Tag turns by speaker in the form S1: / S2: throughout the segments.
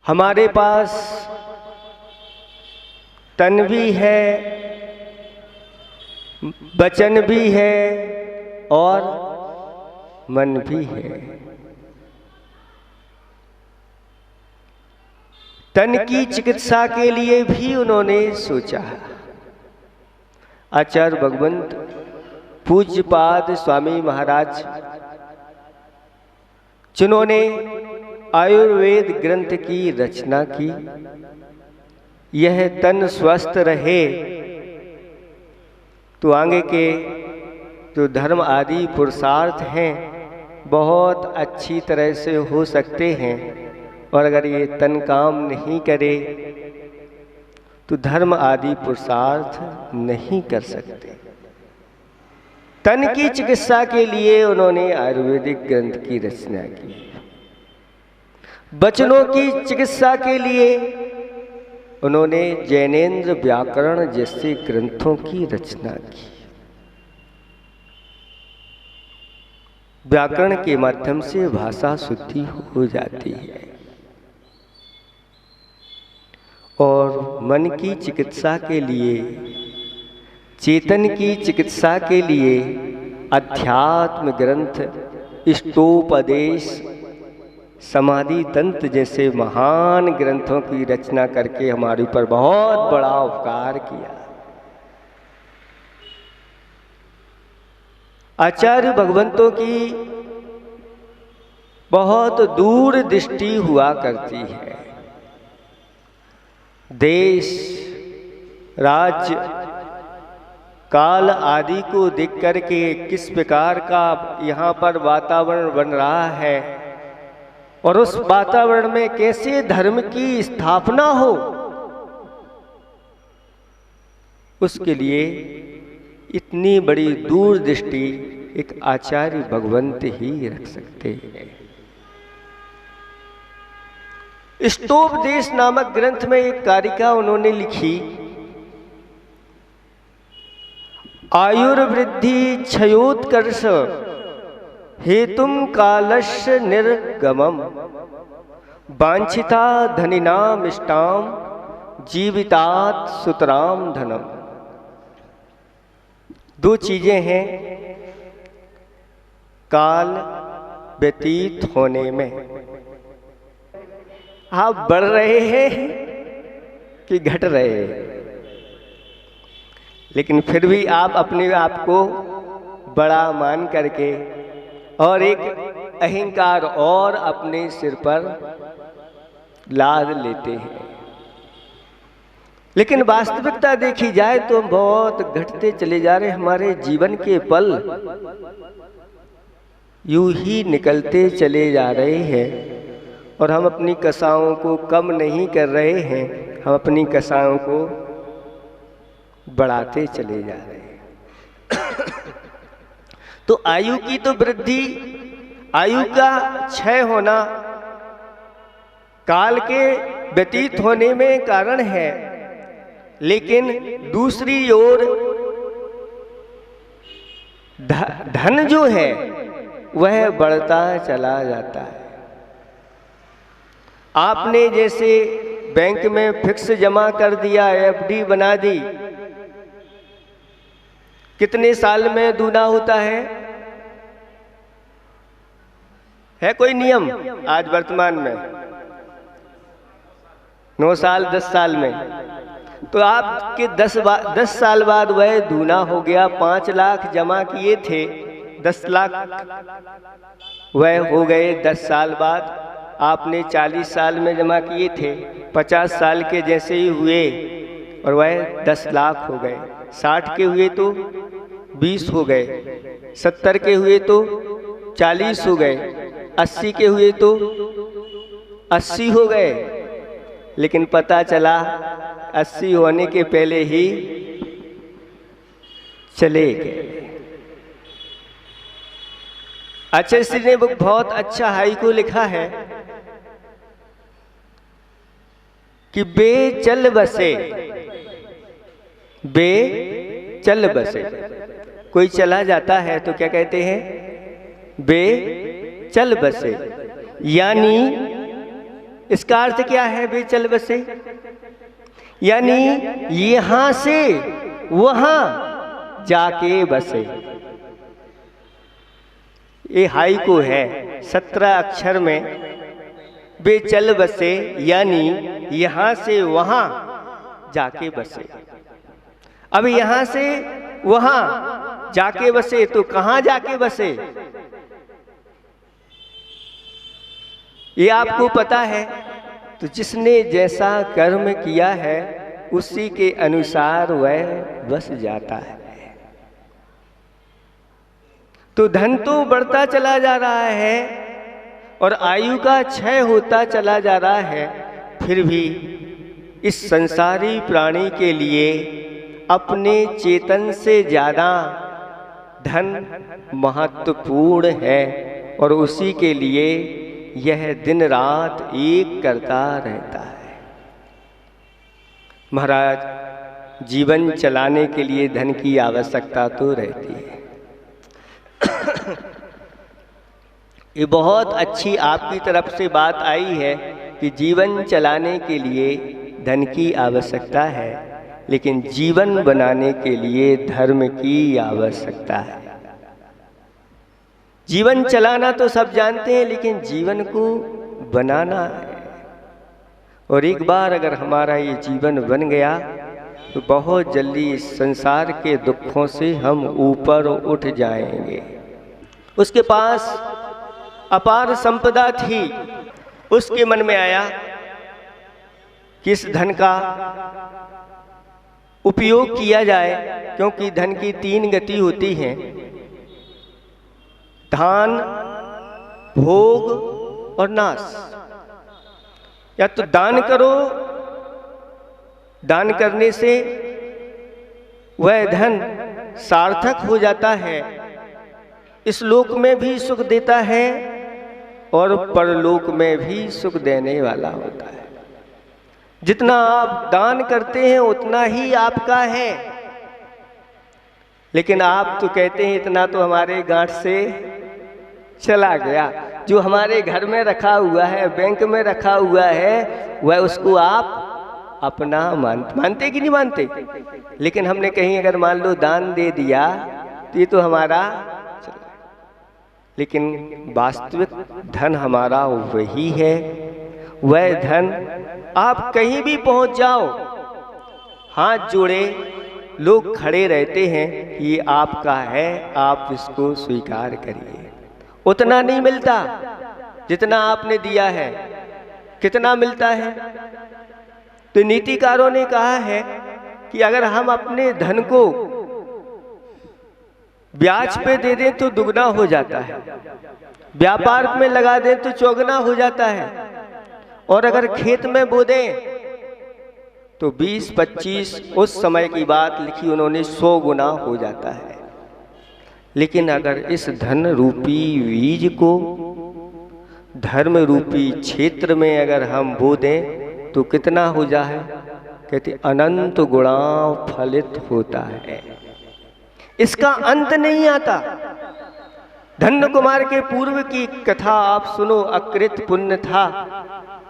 S1: हमारे पास तन भी है, वचन भी है और मन भी है। तन की चिकित्सा के लिए भी उन्होंने सोचा। आचार्य भगवंत पूज्यपाद स्वामी महाराज जिन्होंने आयुर्वेद ग्रंथ की रचना की, यह तन स्वस्थ रहे तो आगे के जो धर्म आदि पुरुषार्थ हैं बहुत अच्छी तरह से हो सकते हैं, और अगर ये तन काम नहीं करे तो धर्म आदि पुरुषार्थ नहीं कर सकते। तन की चिकित्सा के लिए उन्होंने आयुर्वेदिक ग्रंथ की रचना की। वचनों की चिकित्सा के लिए उन्होंने जैनेन्द्र व्याकरण जैसे ग्रंथों की रचना की। व्याकरण के माध्यम से भाषा शुद्धि हो जाती है। और मन की चिकित्सा के लिए, चेतन की चिकित्सा के लिए अध्यात्म ग्रंथ, इष्टोपदेश, समाधि तंत्र जैसे महान ग्रंथों की रचना करके हमारे ऊपर बहुत बड़ा उपकार किया। आचार्य भगवंतों की बहुत दूर दृष्टि हुआ करती है। देश, राज्य, काल आदि को देख करके किस प्रकार का यहाँ पर वातावरण बन रहा है और उस वातावरण में कैसे धर्म की स्थापना हो, उसके लिए इतनी बड़ी दूरदृष्टि एक आचार्य भगवंत ही रख सकते हैं। इष्टोपदेश नामक ग्रंथ में एक कारिका उन्होंने लिखी, आयुर्वृद्धि क्षयोत्कर्ष हेतुम कालस्य निर्गमम वांछिता धनिनाम इष्टाम जीवितात सुतराम धनम। दो चीजें हैं काल व्यतीत होने में। आप बढ़ रहे हैं कि घट रहे हैं, लेकिन फिर भी आप अपने आप को बड़ा मान करके और एक अहंकार और अपने सिर पर लाद लेते हैं। लेकिन वास्तविकता देखी जाए तो हम बहुत घटते चले जा रहे हैं। हमारे जीवन के पल यूं ही निकलते चले जा रहे हैं और हम अपनी कसाओं को कम नहीं कर रहे हैं, हम अपनी कसाओं को बढ़ाते चले जा रहे हैं। तो आयु की तो वृद्धि, आयु का क्षय होना काल के व्यतीत होने में कारण है, लेकिन दूसरी ओर धन जो है वह बढ़ता चला जाता है। आपने जैसे बैंक में फिक्स जमा कर दिया, एफडी बना दी, कितने साल में दूना होता है कोई नियम आज वर्तमान में? 9 साल 10 साल में। तो आपके 10 साल बाद वह दूना हो गया। 5 लाख जमा किए थे, 10 लाख वह हो गए 10 साल बाद। आपने 40 साल में जमा किए थे, 50 साल के जैसे ही हुए और वह 10 लाख हो गए। 60 के हुए तो 20 हो गए, 70 के हुए तो 40 हो गए, 80 के हुए तो 80 हो गए। लेकिन पता चला 80 होने के पहले ही चले गए। आचार्य श्री ने बहुत अच्छा हाइकू लिखा है कि बे चल बसे, बे चल बसे। कोई चला जाता है तो क्या कहते हैं? बे चल बसे। यानी इसका अर्थ क्या है वे चल बसे? यानी यहां से वहां जाके बसे। ये हाइकू है 17 अक्षर में। वे चल बसे यानी यहां से वहां जाके बसे। अब यहां से वहां जाके बसे तो कहां जाके बसे ये आपको पता है। तो जिसने जैसा कर्म किया है उसी के अनुसार वह बस जाता है। तो धन तो बढ़ता चला जा रहा है और आयु का क्षय होता चला जा रहा है, फिर भी इस संसारी प्राणी के लिए अपने चेतन से ज़्यादा धन महत्वपूर्ण है और उसी के लिए यह दिन रात एक करता रहता है। महाराज, जीवन चलाने के लिए धन की आवश्यकता तो रहती है। ये बहुत अच्छी आपकी तरफ से बात आई है कि जीवन चलाने के लिए धन की आवश्यकता है, लेकिन जीवन बनाने के लिए धर्म की आवश्यकता है। जीवन चलाना तो सब जानते हैं, लेकिन जीवन को बनाना है। और एक बार अगर हमारा ये जीवन बन गया तो बहुत जल्दी इस संसार के दुखों से हम ऊपर उठ जाएंगे। उसके पास अपार संपदा थी। उसके मन में आया कि इस धन का उपयोग किया जाए, क्योंकि धन की 3 गति होती हैं: दान, भोग और नाश। या तो दान करो, दान करने से वह धन सार्थक हो जाता है, इस लोक में भी सुख देता है और परलोक में भी सुख देने वाला होता है। जितना आप दान करते हैं उतना ही आपका है। लेकिन आप तो कहते हैं इतना तो हमारे गांठ से चला गया। जो हमारे घर में रखा हुआ है, बैंक में रखा हुआ है, वह उसको आप अपना मानते कि नहीं मानते? लेकिन हमने कहीं अगर मान लो दान दे दिया तो ये तो हमारा, लेकिन वास्तविक धन हमारा वही है। वह धन आप कहीं भी पहुंच जाओ, हाथ जोड़े लोग खड़े रहते हैं कि ये आपका है, आप इसको स्वीकार करिए। उतना नहीं मिलता जितना आपने दिया है। कितना मिलता है? तो नीतिकारों ने कहा है कि अगर हम अपने धन को ब्याज पे दे दें तो दुगना हो जाता है, व्यापार में लगा दें तो चौगुना हो जाता है, और अगर खेत में बो दें तो 20-25, उस समय की बात लिखी उन्होंने, 100 गुना हो जाता है। लेकिन अगर इस धन रूपी बीज को धर्म रूपी क्षेत्र में अगर हम बो दें तो कितना हो जाए? कहते अनंत गुणा फलित होता है, इसका अंत नहीं आता। धन्य कुमार के पूर्व की कथा आप सुनो। अकृत पुण्य था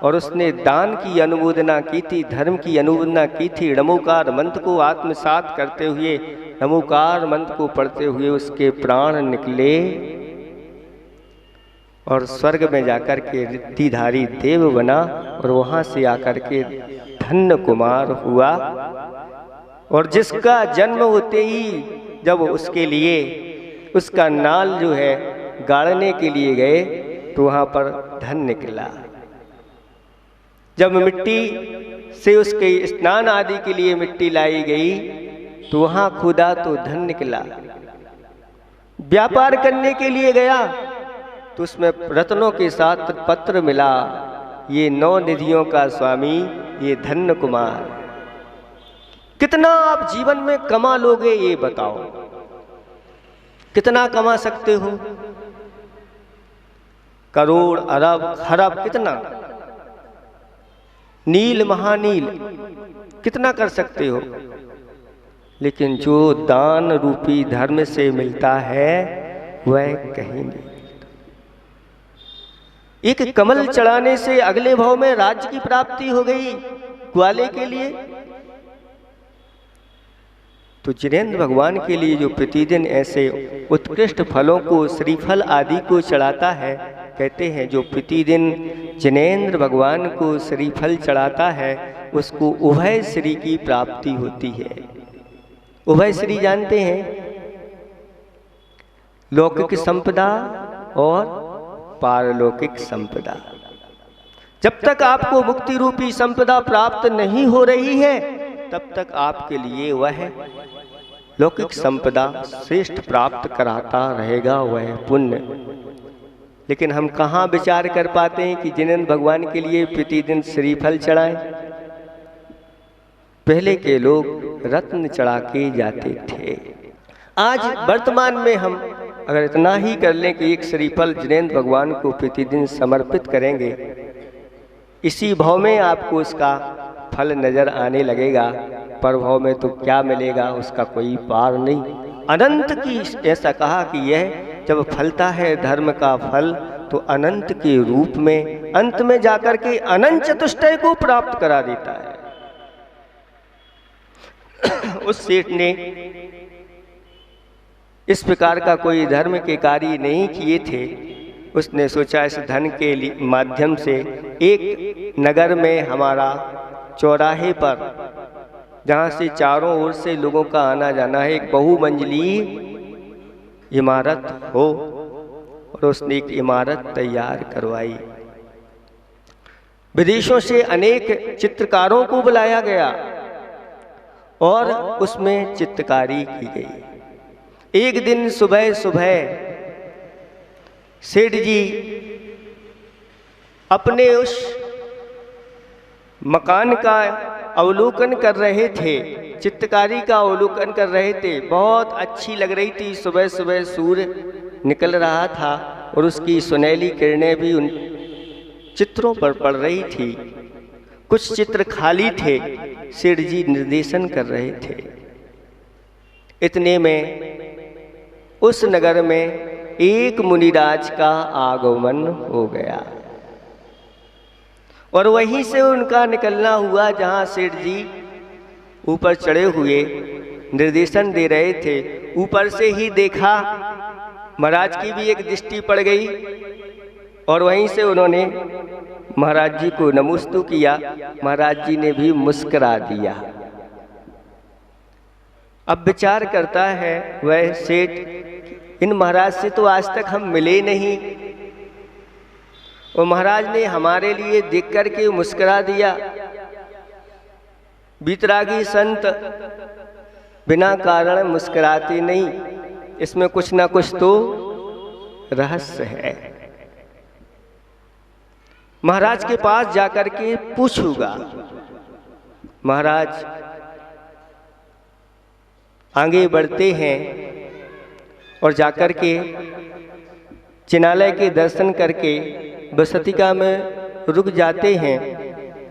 S1: और उसने दान की अनुमोदना की थी, धर्म की अनुमोदना की थी। नमोकार मंत्र को आत्मसात करते हुए, नमोकार मंत्र को पढ़ते हुए उसके प्राण निकले और स्वर्ग में जाकर के रिद्धिधारी देव बना और वहां से आकर के धन्य कुमार हुआ। और जिसका जन्म होते ही जब उसके लिए उसका नाल जो है गाड़ने के लिए गए तो वहां पर धन निकला। जब मिट्टी से उसके स्नान आदि के लिए मिट्टी लाई गई तो वहां खुदा तो धन निकला। व्यापार करने के लिए गया तो उसमें रत्नों के साथ पत्र मिला, ये 9 निधियों का स्वामी, ये धन्य कुमार। कितना आप जीवन में कमा लोगे ये बताओ? कितना कमा सकते हो? करोड़, अरब, खरब, कितना? नील महानील कितना कर सकते हो? लेकिन जो दान रूपी धर्म से मिलता है वह कहीं नहीं। एक कमल चढ़ाने से अगले भाव में राज्य की प्राप्ति हो गई ग्वाले के लिए। तो जिनेंद्र भगवान के लिए जो प्रतिदिन ऐसे उत्कृष्ट फलों को, श्रीफल आदि को चढ़ाता है, कहते हैं जो प्रतिदिन जिनेंद्र भगवान को श्रीफल चढ़ाता है उसको उभय श्री की प्राप्ति होती है। उभय श्री जानते हैं, लौकिक संपदा और पारलौकिक संपदा। जब तक आपको मुक्ति रूपी संपदा प्राप्त नहीं हो रही है तब तक आपके लिए वह लौकिक संपदा श्रेष्ठ प्राप्त कराता रहेगा, वह पुण्य। लेकिन हम कहाँ विचार कर पाते हैं कि जिनेंद्र भगवान के लिए प्रतिदिन श्रीफल चढ़ाएं। पहले के लोग रत्न चढ़ा के जाते थे। आज वर्तमान में हम अगर इतना ही कर लें कि एक श्रीफल जिनेंद्र भगवान को प्रतिदिन समर्पित करेंगे, इसी भाव में आपको उसका फल नजर आने लगेगा। पर भाव में तो क्या मिलेगा, उसका कोई पार नहीं। अनंत की ऐसा कहा कि यह जब फलता है धर्म का फल तो अनंत के रूप में अंत में जाकर के अनंत चतुष्टय को प्राप्त करा देता है। उस सेठ ने इस प्रकार का कोई धर्म के कार्य नहीं किए थे। उसने सोचा इस धन के माध्यम से एक नगर में हमारा चौराहे पर, जहाँ से चारों ओर से लोगों का आना जाना है, एक बहुमंजिली इमारत हो। और उसने एक इमारत तैयार करवाई। विदेशों से अनेक चित्रकारों को बुलाया गया और उसमें चित्रकारी की गई। एक दिन सुबह सुबह सेठ जी अपने उस मकान का अवलोकन कर रहे थे, चित्रकारी का अवलोकन कर रहे थे। बहुत अच्छी लग रही थी। सुबह सुबह सूर्य निकल रहा था और उसकी सुनहली किरणें भी उन चित्रों पर पड़ रही थी। कुछ चित्र खाली थे, सेठ जी निर्देशन कर रहे थे। इतने में उस नगर में एक मुनिराज का आगमन हो गया और वहीं से उनका निकलना हुआ। जहाँ सेठ जी ऊपर चढ़े हुए निर्देशन दे रहे थे, ऊपर से ही देखा, महाराज की भी एक दृष्टि पड़ गई और वहीं से उन्होंने महाराज जी को नमस्तु किया। महाराज जी ने भी मुस्कुरा दिया। अब विचार करता है वह सेठ, इन महाराज से तो आज तक हम मिले नहीं और महाराज ने हमारे लिए देख करके मुस्कुरा दिया। बीतरागी संत बिना कारण मुस्कुराते नहीं, इसमें कुछ ना कुछ तो रहस्य है। महाराज के पास जाकर के पूछूंगा। महाराज आगे बढ़ते हैं और जाकर के चिनालय के दर्शन करके बसतिका में रुक जाते हैं।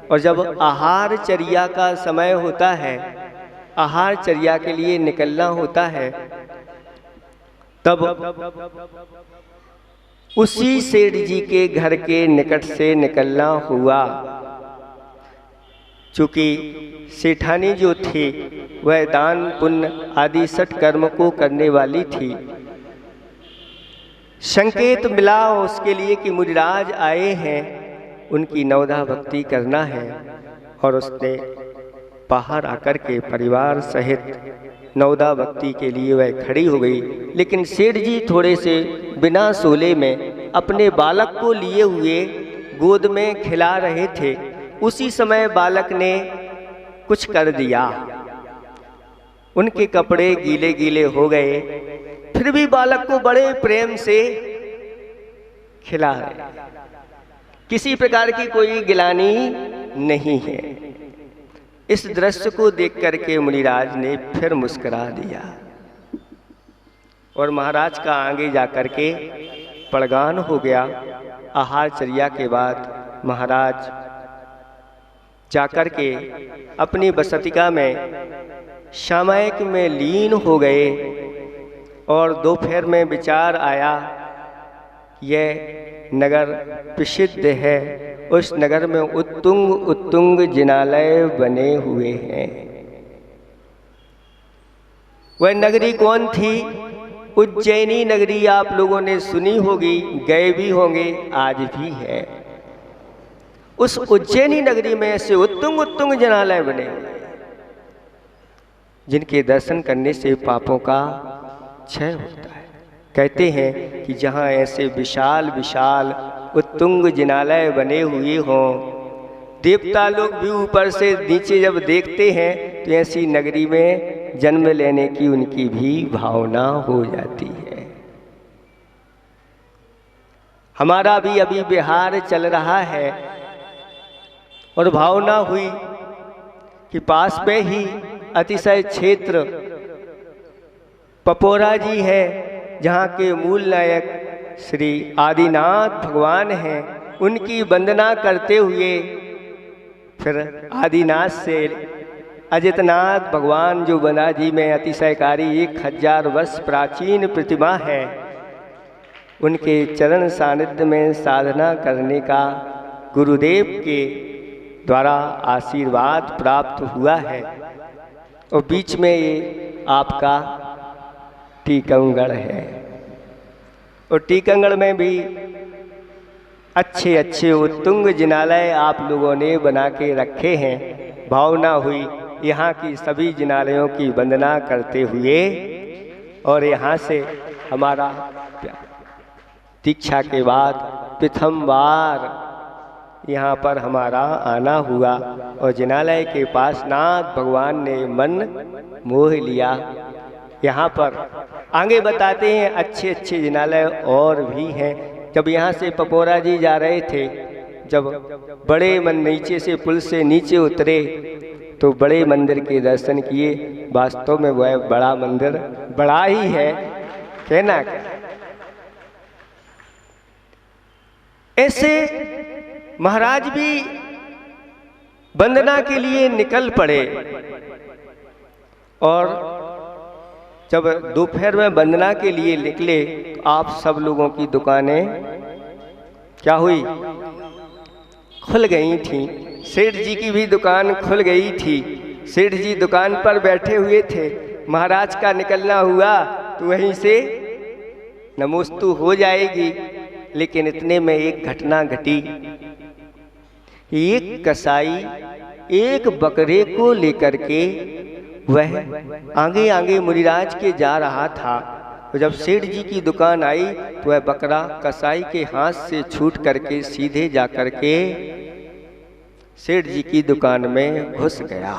S1: और जब आहार चर्या का समय होता है, आहार चर्या के लिए निकलना होता है, तब उसी सेठ जी के घर के निकट से निकलना हुआ। चूँकि सेठानी जो थी वह दान पुण्य आदि सठ कर्म को करने वाली थी। संकेत मिला उसके लिए कि मुनिराज आए हैं, उनकी नवधा भक्ति करना है। और उसने बाहर आकर के परिवार सहित नवधा भक्ति के लिए वह खड़ी हो गई। लेकिन सेठ जी थोड़े से बिना सोले में अपने बालक को लिए हुए गोद में खिला रहे थे। उसी समय बालक ने कुछ कर दिया, उनके कपड़े गीले गीले हो गए, फिर भी बालक को बड़े प्रेम से खिला रहे। किसी प्रकार की कोई गिलानी नहीं है। इस दृश्य को देख करके मुनिराज ने फिर मुस्कुरा दिया और महाराज का आगे जाकर के पड़गान हो गया। आहार चर्या के बाद महाराज जाकर के अपनी बसतिका में सामायिक में लीन हो गए। और दोपहर में विचार आया यह नगर प्रसिद्ध है। उस नगर में उत्तुंग उत्तुंग जिनालय बने हुए हैं। वह नगरी कौन थी? उज्जैनी नगरी आप लोगों ने सुनी होगी, गए भी होंगे, आज भी है। उस उज्जैनी नगरी में ऐसे उत्तुंग उत्तुंग जिनालय बने हुए हैं जिनके दर्शन करने से पापों का क्षय होता है। कहते हैं कि जहाँ ऐसे विशाल विशाल उत्तुंग जिनालय बने हुए हों, देवता लोग भी ऊपर से नीचे जब देखते हैं तो ऐसी नगरी में जन्म लेने की उनकी भी भावना हो जाती है। हमारा भी अभी बिहार चल रहा है और भावना हुई कि पास में ही अतिशय क्षेत्र पपोरा जी है, जहाँ के मूल नायक श्री आदिनाथ भगवान हैं। उनकी वंदना करते हुए फिर आदिनाथ से अजितनाथ भगवान जो बना जी में अतिशयकारी 1000 वर्ष प्राचीन प्रतिमा है, उनके चरण सानिध्य में साधना करने का गुरुदेव के द्वारा आशीर्वाद प्राप्त हुआ है। और बीच में ये आपका टीकमगढ़ है और टीकमगढ़ में भी अच्छे अच्छे उत्तुंग जिनालय आप लोगों ने बना के रखे हैं। भावना हुई यहाँ की सभी जिनालयों की वंदना करते हुए और यहाँ से हमारा दीक्षा के बाद प्रथम बार यहाँ पर हमारा आना हुआ और जिनालय के पास नाथ भगवान ने मन मोह लिया। यहाँ पर आगे बताते हैं अच्छे अच्छे जिनालय और भी हैं। जब यहाँ से पपोरा जी जा रहे थे, जब बड़े नीचे से पुल से नीचे उतरे तो बड़े मंदिर के दर्शन किए। वास्तव में वह बड़ा मंदिर बड़ा ही है, कहना क्या। ऐसे महाराज भी वंदना के लिए निकल पड़े और जब दोपहर में वंदना के लिए निकले तो आप सब लोगों की दुकानें क्या हुई? खुल गई थी। सेठ जी की भी दुकान खुल गई थी। सेठ जी दुकान पर बैठे हुए थे। महाराज का निकलना हुआ तो वहीं से नमोस्तु हो जाएगी। लेकिन इतने में एक घटना घटी। एक कसाई एक बकरे को लेकर के वह आगे आगे मुनिराज के जा रहा था। तो जब सेठ जी की दुकान आई तो वह बकरा कसाई के हाथ से छूट करके सीधे जा करके सेठ जी की दुकान में घुस गया।